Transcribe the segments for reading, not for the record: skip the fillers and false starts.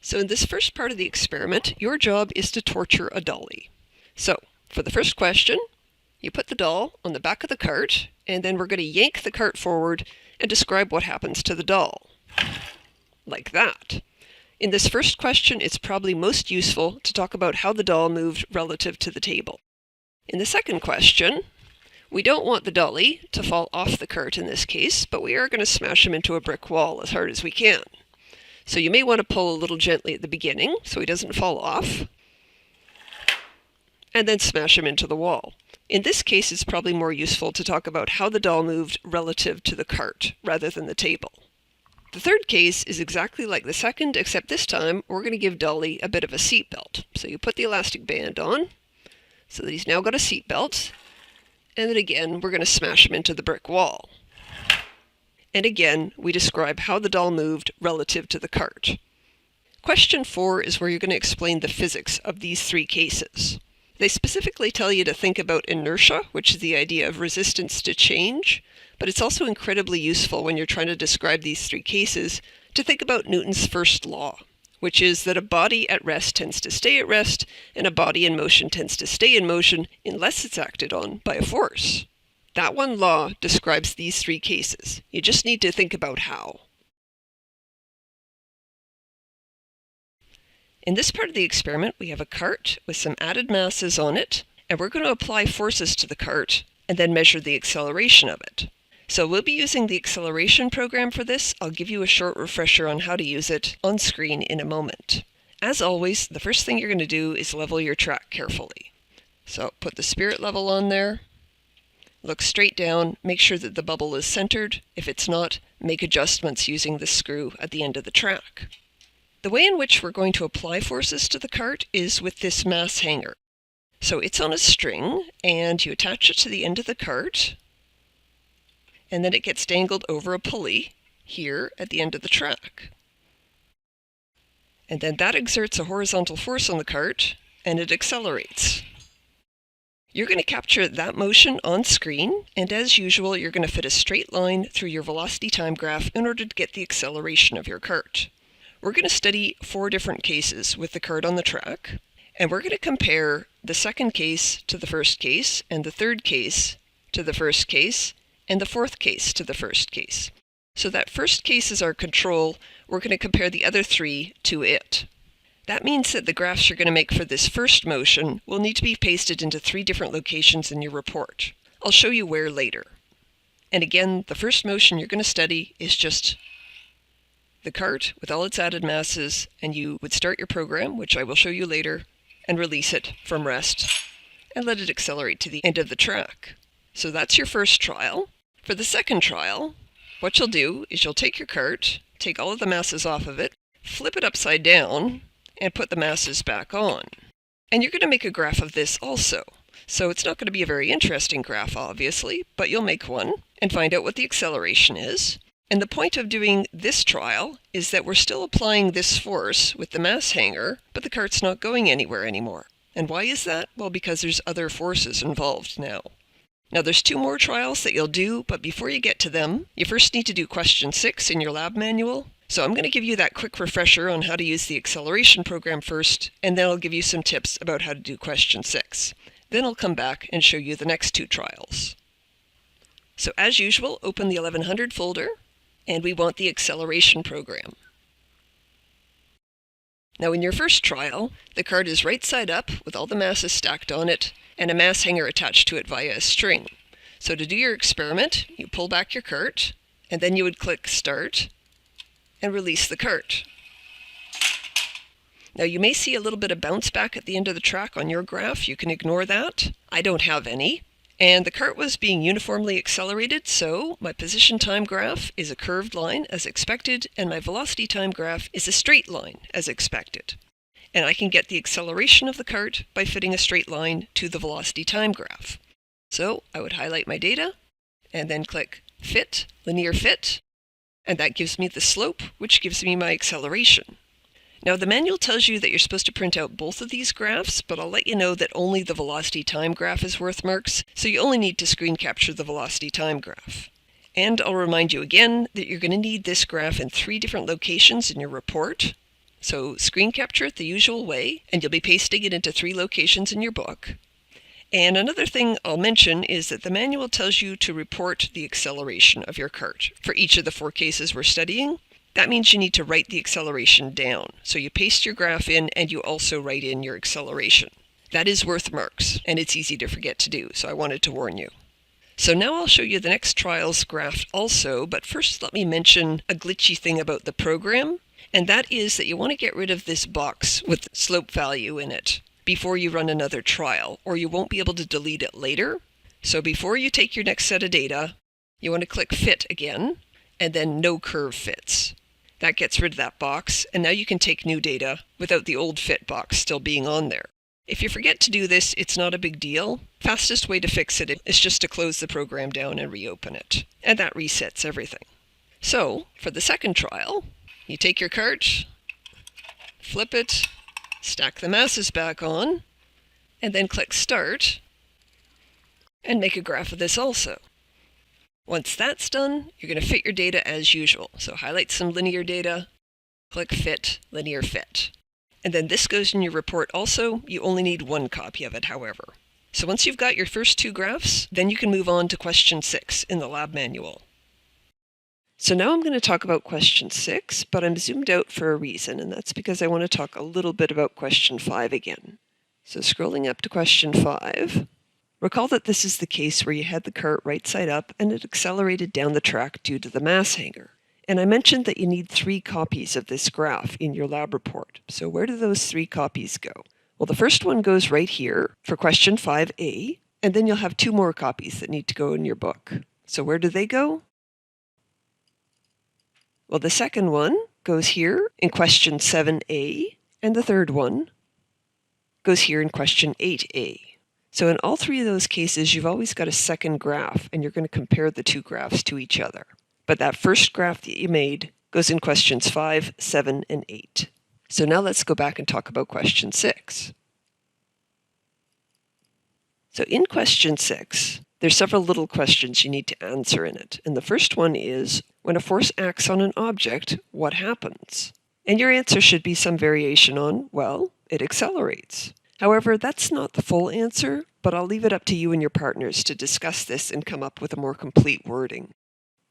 So in this first part of the experiment, your job is to torture a dolly. So for the first question, you put the doll on the back of the cart, and then we're going to yank the cart forward and describe what happens to the doll. Like that. In this first question, it's probably most useful to talk about how the doll moved relative to the table. In the second question, we don't want the dolly to fall off the cart in this case, but we are going to smash him into a brick wall as hard as we can. So you may want to pull a little gently at the beginning so he doesn't fall off, and then smash him into the wall. In this case, it's probably more useful to talk about how the doll moved relative to the cart rather than the table. The third case is exactly like the second, except this time we're going to give Dolly a bit of a seat belt. So you put the elastic band on so that he's now got a seat belt, and then again we're going to smash him into the brick wall. And again, we describe how the doll moved relative to the cart. Question 4 is where you're going to explain the physics of these three cases. They specifically tell you to think about inertia, which is the idea of resistance to change, but it's also incredibly useful when you're trying to describe these three cases to think about Newton's first law, which is that a body at rest tends to stay at rest, and a body in motion tends to stay in motion unless it's acted on by a force. That one law describes these three cases. You just need to think about how. In this part of the experiment, we have a cart with some added masses on it, and we're going to apply forces to the cart and then measure the acceleration of it. So we'll be using the acceleration program for this. I'll give you a short refresher on how to use it on screen in a moment. As always, the first thing you're going to do is level your track carefully. So put the spirit level on there. Look straight down, make sure that the bubble is centered. If it's not, make adjustments using the screw at the end of the track. The way in which we're going to apply forces to the cart is with this mass hanger. So it's on a string, and you attach it to the end of the cart, and then it gets dangled over a pulley here at the end of the track. And then that exerts a horizontal force on the cart, and it accelerates. You're going to capture that motion on screen, and as usual, you're going to fit a straight line through your velocity time graph in order to get the acceleration of your cart. We're going to study 4 different cases with the cart on the track, and we're going to compare the second case to the first case, and the third case to the first case, and the fourth case to the first case. So that first case is our control. We're going to compare the other 3 to it. That means that the graphs you're going to make for this first motion will need to be pasted into 3 different locations in your report. I'll show you where later. And again, the first motion you're going to study is just the cart with all its added masses, and you would start your program, which I will show you later, and release it from rest, and let it accelerate to the end of the track. So that's your first trial. For the second trial, what you'll do is you'll take your cart, take all of the masses off of it, flip it upside down, and put the masses back on. And you're going to make a graph of this also. So it's not going to be a very interesting graph, obviously, but you'll make one and find out what the acceleration is. And the point of doing this trial is that we're still applying this force with the mass hanger, but the cart's not going anywhere anymore. And why is that? Well, because there's other forces involved now. Now there's 2 more trials that you'll do, but before you get to them, you first need to do question 6 in your lab manual. So I'm going to give you that quick refresher on how to use the acceleration program first, and then I'll give you some tips about how to do question 6. Then I'll come back and show you the next 2 trials. So as usual, open the 1100 folder, and we want the acceleration program. Now in your first trial, the cart is right side up with all the masses stacked on it, and a mass hanger attached to it via a string. So to do your experiment, you pull back your cart, and then you would click Start, and release the cart. Now you may see a little bit of bounce back at the end of the track on your graph. You can ignore that. I don't have any. And the cart was being uniformly accelerated, so my position time graph is a curved line as expected, and my velocity time graph is a straight line as expected. And I can get the acceleration of the cart by fitting a straight line to the velocity time graph. So I would highlight my data, and then click Fit, Linear Fit, and that gives me the slope, which gives me my acceleration. Now the manual tells you that you're supposed to print out both of these graphs, but I'll let you know that only the velocity time graph is worth marks, so you only need to screen capture the velocity time graph. And I'll remind you again that you're going to need this graph in 3 different locations in your report. So screen capture it the usual way, and you'll be pasting it into 3 locations in your book. And another thing I'll mention is that the manual tells you to report the acceleration of your cart for each of the 4 cases we're studying. That means you need to write the acceleration down. So you paste your graph in and you also write in your acceleration. That is worth marks, and it's easy to forget to do, so I wanted to warn you. So now I'll show you the next trial's graph also, but first let me mention a glitchy thing about the program, and that is that you want to get rid of this box with slope value in it before you run another trial, or you won't be able to delete it later. So before you take your next set of data, you want to click Fit again, and then No Curve Fits. That gets rid of that box, and now you can take new data without the old fit box still being on there. If you forget to do this, it's not a big deal. Fastest way to fix it is just to close the program down and reopen it, and that resets everything. So, for the second trial, you take your cart, flip it, stack the masses back on, and then click Start, and make a graph of this also. Once that's done, you're going to fit your data as usual. So highlight some linear data, click Fit, Linear Fit. And then this goes in your report also. You only need 1 copy of it, however. So once you've got your first 2 graphs, then you can move on to question 6 in the lab manual. So now I'm going to talk about question 6, but I'm zoomed out for a reason, and that's because I want to talk a little bit about question 5 again. So scrolling up to question 5, recall that this is the case where you had the cart right side up and it accelerated down the track due to the mass hanger. And I mentioned that you need 3 copies of this graph in your lab report. So where do those 3 copies go? Well, the first one goes right here for question 5A, and then you'll have 2 more copies that need to go in your book. So where do they go? Well, the second one goes here in question 7A, and the third one goes here in question 8A. So in all 3 of those cases, you've always got a second graph, and you're going to compare the 2 graphs to each other. But that first graph that you made goes in questions 5, 7, and 8. So now let's go back and talk about question 6. So in question 6, there's several little questions you need to answer in it. And the first one is, when a force acts on an object, what happens? And your answer should be some variation on, well, it accelerates. However, that's not the full answer, but I'll leave it up to you and your partners to discuss this and come up with a more complete wording.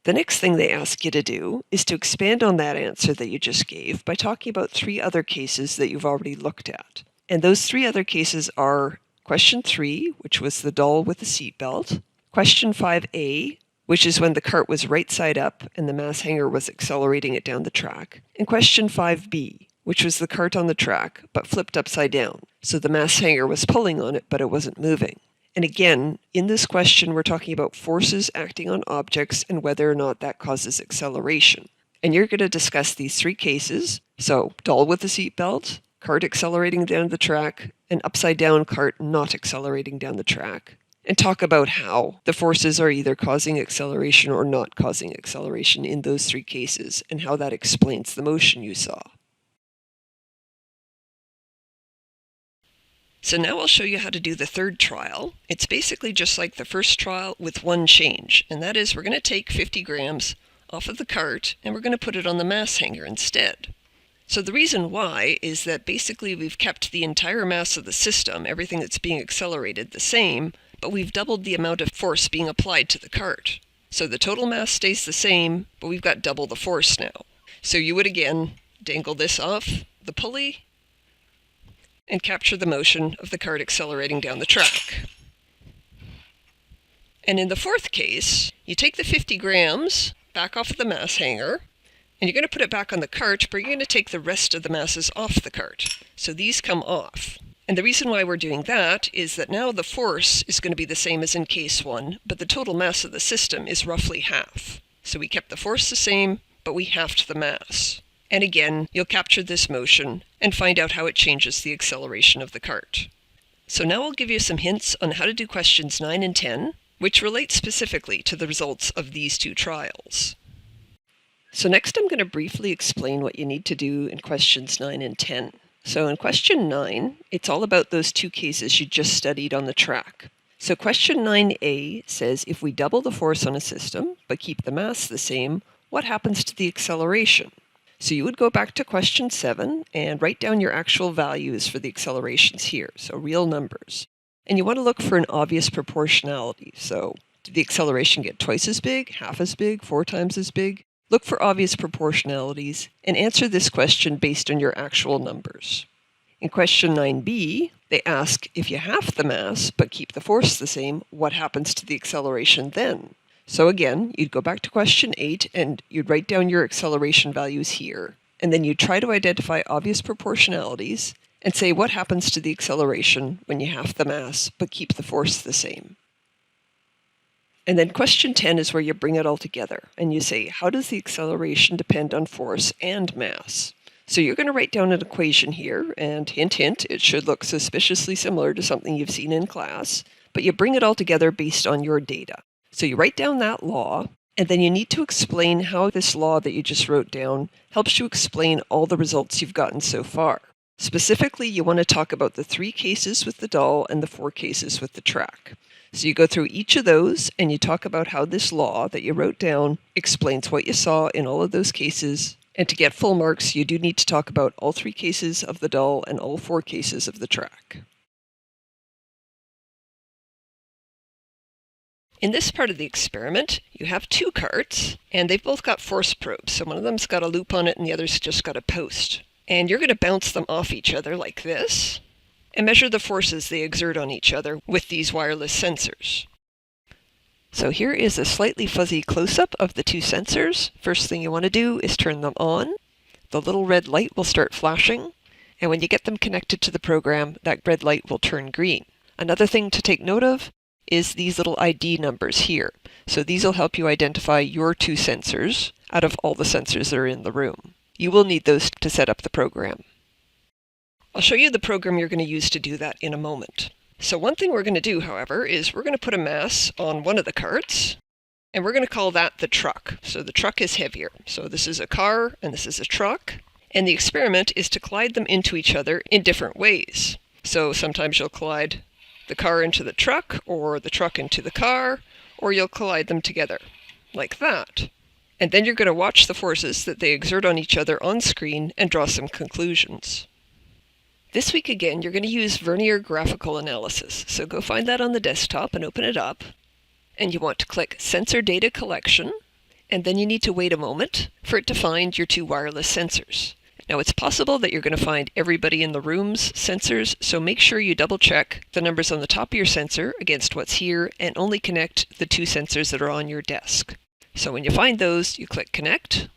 The next thing they ask you to do is to expand on that answer that you just gave by talking about 3 other cases that you've already looked at. And those 3 other cases are question 3, which was the doll with the seatbelt, question 5A, which is when the cart was right side up and the mass hanger was accelerating it down the track, and question 5B, which was the cart on the track but flipped upside down. So the mass hanger was pulling on it, but it wasn't moving. And again, in this question, we're talking about forces acting on objects and whether or not that causes acceleration. And you're going to discuss these 3 cases. So doll with the seatbelt, cart accelerating down the track, and upside down cart not accelerating down the track. And talk about how the forces are either causing acceleration or not causing acceleration in those 3 cases, and how that explains the motion you saw. So now I'll show you how to do the third trial. It's basically just like the first trial with one change, and that is we're going to take 50 grams off of the cart and we're going to put it on the mass hanger instead. So the reason why is that basically we've kept the entire mass of the system, everything that's being accelerated, the same, but we've doubled the amount of force being applied to the cart. So the total mass stays the same, but we've got double the force now. So you would again dangle this off the pulley and capture the motion of the cart accelerating down the track. And in the fourth case, you take the 50 grams back off of the mass hanger, and you're going to put it back on the cart, but you're going to take the rest of the masses off the cart. So these come off. And the reason why we're doing that is that now the force is going to be the same as in case 1, but the total mass of the system is roughly half. So we kept the force the same, but we halved the mass. And again, you'll capture this motion and find out how it changes the acceleration of the cart. So now I'll give you some hints on how to do questions 9 and 10, which relate specifically to the results of these 2 trials. So next I'm going to briefly explain what you need to do in questions 9 and 10. So in question 9, it's all about those 2 cases you just studied on the track. So question 9a says if we double the force on a system but keep the mass the same, what happens to the acceleration? So you would go back to question 7 and write down your actual values for the accelerations here, so real numbers. And you want to look for an obvious proportionality. So did the acceleration get twice as big, half as big, 4 times as big? Look for obvious proportionalities and answer this question based on your actual numbers. In question 9b, they ask if you half the mass but keep the force the same, what happens to the acceleration then? So again, you'd go back to question 8 and you'd write down your acceleration values here. And then you'd try to identify obvious proportionalities and say what happens to the acceleration when you half the mass but keep the force the same. And then question 10 is where you bring it all together and you say, how does the acceleration depend on force and mass? So you're going to write down an equation here, and hint, hint, it should look suspiciously similar to something you've seen in class, but you bring it all together based on your data. So you write down that law, and then you need to explain how this law that you just wrote down helps you explain all the results you've gotten so far. Specifically, you want to talk about the 3 cases with the doll and the 4 cases with the track. So you go through each of those and you talk about how this law that you wrote down explains what you saw in all of those cases. And to get full marks, you do need to talk about all 3 cases of the doll and all 4 cases of the track. In this part of the experiment, you have 2 carts, and they've both got force probes. So one of them's got a loop on it and the other's just got a post. And you're going to bounce them off each other like this, and measure the forces they exert on each other with these wireless sensors. So here is a slightly fuzzy close-up of the 2 sensors. First thing you want to do is turn them on. The little red light will start flashing, and when you get them connected to the program, that red light will turn green. Another thing to take note of is these little ID numbers here. So these will help you identify your 2 sensors out of all the sensors that are in the room. You will need those to set up the program. I'll show you the program you're going to use to do that in a moment. So one thing we're going to do, however, is we're going to put a mass on one of the carts, and we're going to call that the truck. So the truck is heavier. So this is a car, and this is a truck. And the experiment is to collide them into each other in different ways. So sometimes you'll collide the car into the truck, or the truck into the car, or you'll collide them together, like that. And then you're going to watch the forces that they exert on each other on screen and draw some conclusions. This week again, you're going to use Vernier graphical analysis. So go find that on the desktop and open it up. And you want to click Sensor Data Collection, and then you need to wait a moment for it to find your 2 wireless sensors. Now it's possible that you're going to find everybody in the room's sensors, so make sure you double check the numbers on the top of your sensor against what's here and only connect the 2 sensors that are on your desk. So when you find those, you click Connect,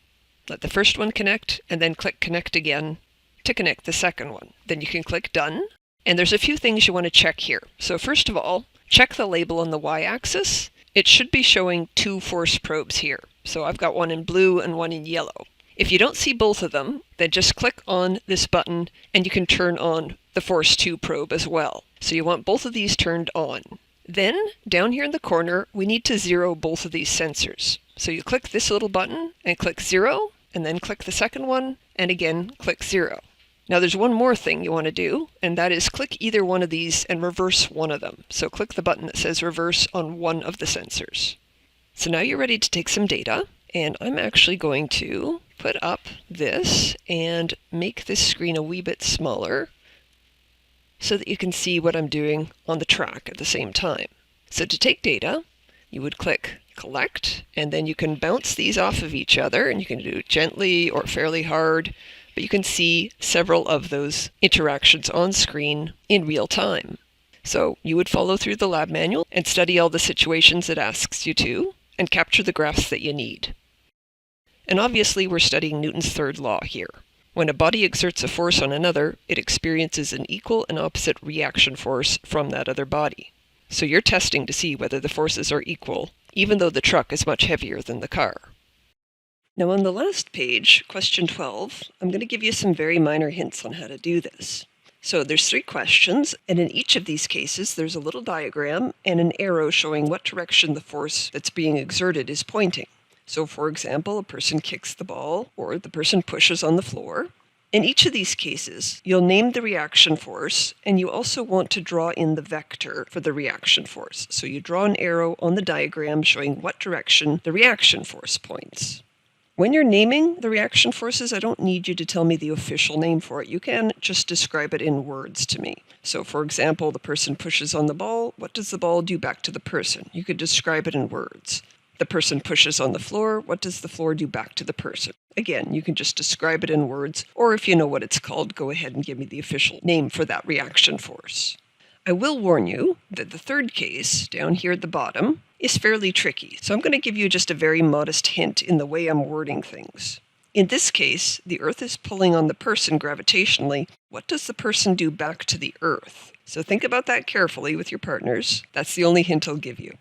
let the first one connect, and then click Connect again to connect the second one. Then you can click Done, and there's a few things you want to check here. So first of all, check the label on the y-axis. It should be showing 2 force probes here. So I've got one in blue and one in yellow. If you don't see both of them, then just click on this button and you can turn on the Force 2 probe as well. So you want both of these turned on. Then, down here in the corner, we need to zero both of these sensors. So you click this little button and click 0, and then click the second one, and again click 0. Now there's one more thing you want to do, and that is click either one of these and reverse one of them. So click the button that says reverse on one of the sensors. So now you're ready to take some data, and I'm actually going to put up this and make this screen a wee bit smaller so that you can see what I'm doing on the track at the same time. So to take data, you would click Collect, and then you can bounce these off of each other, and you can do it gently or fairly hard, but you can see several of those interactions on screen in real time. So you would follow through the lab manual and study all the situations it asks you to, and capture the graphs that you need. And obviously we're studying Newton's third law here. When a body exerts a force on another, it experiences an equal and opposite reaction force from that other body. So you're testing to see whether the forces are equal, even though the truck is much heavier than the car. Now on the last page, question 12, I'm going to give you some very minor hints on how to do this. So there's 3 questions, and in each of these cases there's a little diagram and an arrow showing what direction the force that's being exerted is pointing. So for example, a person kicks the ball or the person pushes on the floor. In each of these cases, you'll name the reaction force, and you also want to draw in the vector for the reaction force. So you draw an arrow on the diagram showing what direction the reaction force points. When you're naming the reaction forces, I don't need you to tell me the official name for it. You can just describe it in words to me. So for example, the person pushes on the ball. What does the ball do back to the person? You could describe it in words. The person pushes on the floor. What does the floor do back to the person? Again, you can just describe it in words, or if you know what it's called, go ahead and give me the official name for that reaction force. I will warn you that the third case, down here at the bottom, is fairly tricky. So I'm going to give you just a very modest hint in the way I'm wording things. In this case, the Earth is pulling on the person gravitationally. What does the person do back to the Earth? So think about that carefully with your partners. That's the only hint I'll give you.